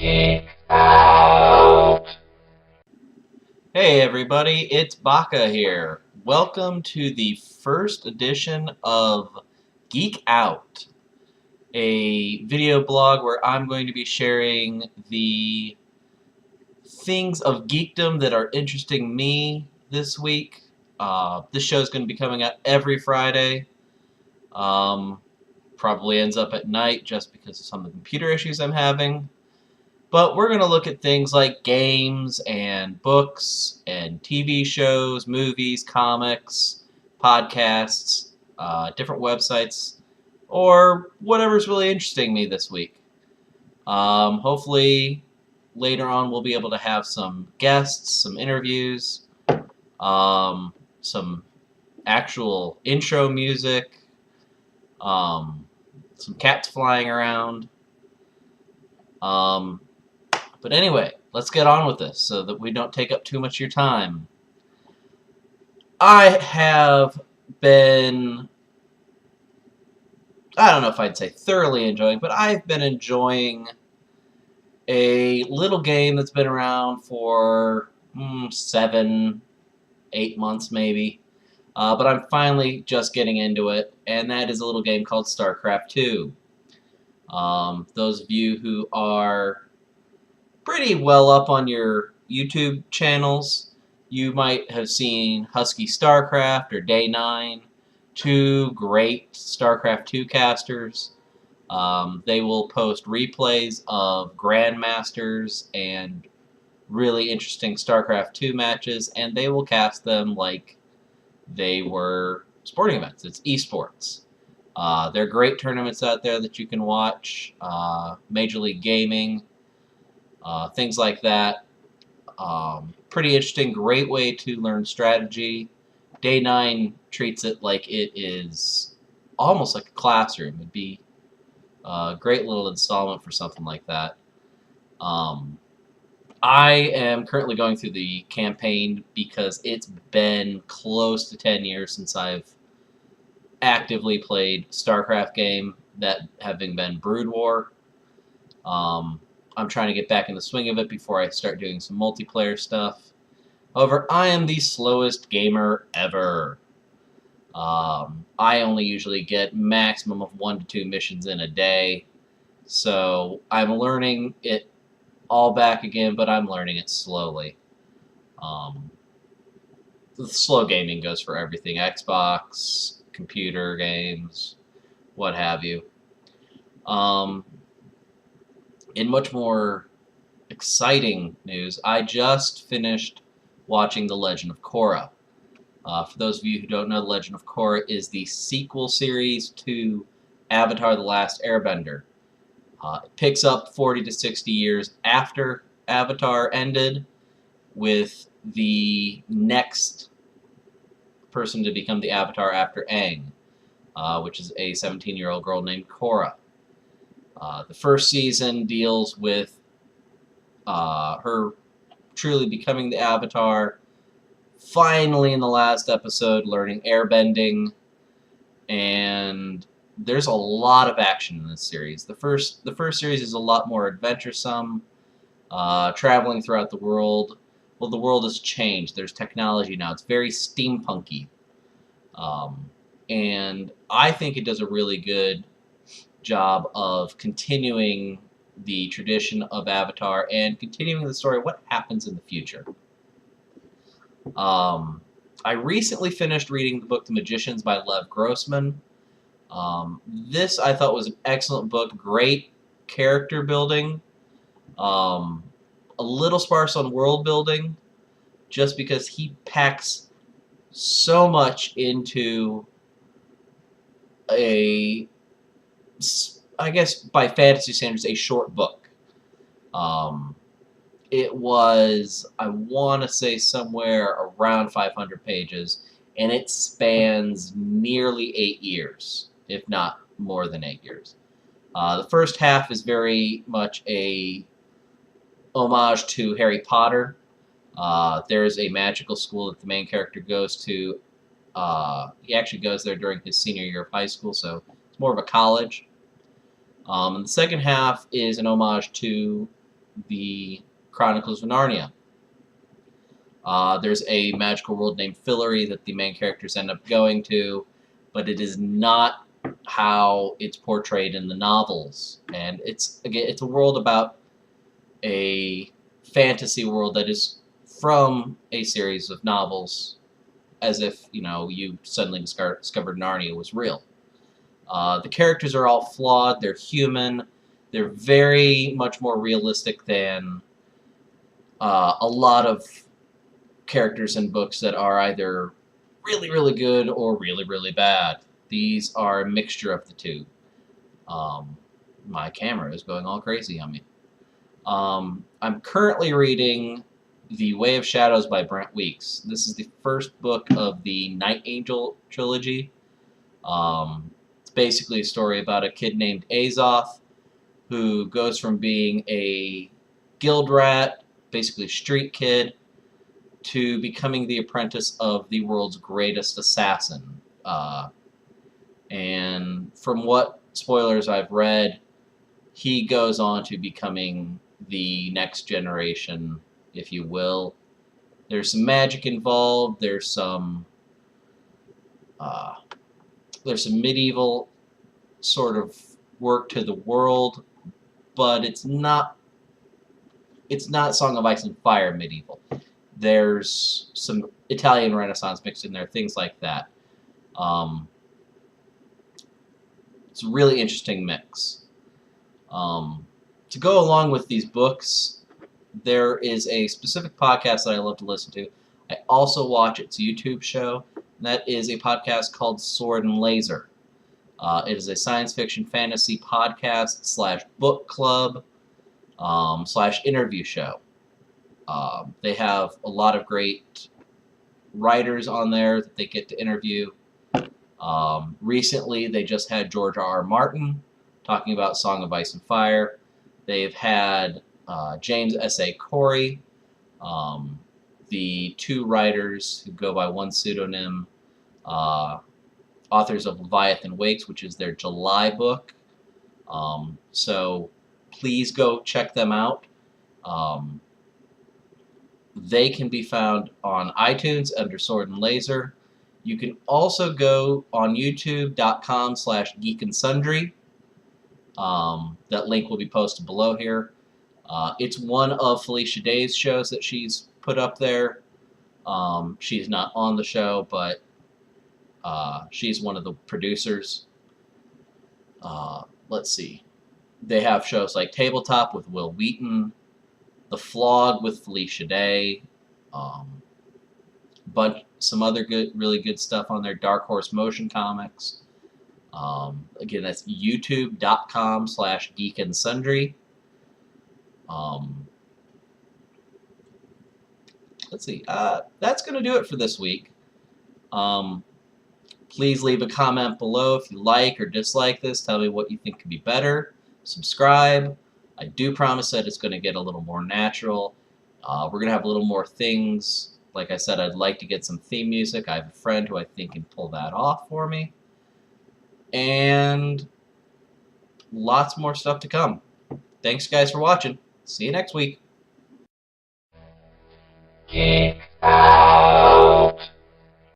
Geek out. Hey everybody, it's Baka here. Welcome to the first edition of Geek Out, a video blog where I'm going to be sharing the things of geekdom that are interesting me this week. This show is going to be coming out every Friday. Probably ends up at night just because of some of the computer issues I'm having. But we're going to look at things like games and books and TV shows, movies, comics, podcasts, different websites, or whatever's really interesting me this week. Hopefully, later on we'll be able to have some guests, some interviews, some actual intro music, some cats flying around. But anyway, let's get on with this so that we don't take up too much of your time. I have been, I don't know if I'd say thoroughly enjoying, but I've been enjoying a little game that's been around for 7, 8 months maybe. But I'm finally just getting into it, and that is a little game called StarCraft 2. Those of you who are pretty well up on your YouTube channels, you might have seen Husky StarCraft or Day 9, two great StarCraft 2 casters. They will post replays of Grandmasters and really interesting StarCraft 2 matches, and they will cast them like they were sporting events. It's esports. There are great tournaments out there that you can watch. Major League Gaming, things like that. Pretty interesting, great way to learn strategy. Day 9 treats it like it is almost like a classroom. It'd be a great little installment for something like that. I am currently going through the campaign because it's been close to 10 years since I've actively played StarCraft game, that having been Brood War. I'm trying to get back in the swing of it before I start doing some multiplayer stuff. However, I am the slowest gamer ever. I only usually get maximum of 1 to 2 missions in a day. So I'm learning it all back again, but I'm learning it slowly. Slow gaming goes for everything. Xbox, computer games, what have you. In much more exciting news, I just finished watching The Legend of Korra. For those of you who don't know, The Legend of Korra is the sequel series to Avatar: The Last Airbender. It picks up 40 to 60 years after Avatar ended, with the next person to become the Avatar after Aang, which is a 17-year-old girl named Korra. The first season deals with her truly becoming the Avatar, finally in the last episode learning airbending, and there's a lot of action in this series. The first series is a lot more adventuresome, traveling throughout the world. Well, the world has changed. There's technology now. It's very steampunky. And I think it does a really good job of continuing the tradition of Avatar and continuing the story of what happens in the future. I recently finished reading the book The Magicians by Lev Grossman. This I thought was an excellent book, great character building, a little sparse on world building, just because he packs so much into a, I guess by fantasy standards, a short book. It was, I want to say, somewhere around 500 pages, and it spans nearly 8 years, if not more than 8 years. The first half is very much a homage to Harry Potter. There's a magical school that the main character goes to. He actually goes there during his senior year of high school, so it's more of a college. And the second half is an homage to the Chronicles of Narnia. There's a magical world named Fillory that the main characters end up going to, but it is not how it's portrayed in the novels. And it's a world about a fantasy world that is from a series of novels, as if you suddenly discovered Narnia was real. The characters are all flawed. They're human. They're very much more realistic than a lot of characters in books that are either really, really good or really, really bad. These are a mixture of the two. My camera is going all crazy on me. I'm currently reading The Way of Shadows by Brent Weeks. This is the first book of the Night Angel trilogy. It's basically a story about a kid named Azoth who goes from being a guild rat, basically street kid, to becoming the apprentice of the world's greatest assassin. And from what spoilers I've read, he goes on to becoming the next generation, if you will. There's some magic involved. There's some medieval sort of work to the world, but it's not Song of Ice and Fire medieval. There's some Italian Renaissance mixed in there, things like that. It's a really interesting mix. To go along with these books, there is a specific podcast that I love to listen to. I also watch its YouTube show, and that is a podcast called Sword and Laser. It is a science fiction fantasy podcast / book club / interview show. They have a lot of great writers on there that they get to interview. Recently, they just had George R.R. Martin talking about Song of Ice and Fire. They've had James S.A. Corey, the two writers who go by one pseudonym, authors of Leviathan Wakes, which is their July book. So please go check them out. They can be found on iTunes under Sword and Laser. You can also go on youtube.com/geekandsundry. That link will be posted below here. It's one of Felicia Day's shows that she's put up there. She's not on the show, but she's one of the producers. Let's see. They have shows like Tabletop with Will Wheaton, The Flog with Felicia Day, some other really good stuff on there. Dark Horse Motion Comics. Again, that's youtube.com/geekandsundry. Let's see. That's going to do it for this week. Please leave a comment below if you like or dislike this. Tell me what you think could be better. Subscribe. I do promise that it's going to get a little more natural. We're going to have a little more things. Like I said, I'd like to get some theme music. I have a friend who I think can pull that off for me. And lots more stuff to come. Thanks, guys, for watching. See you next week. Geek.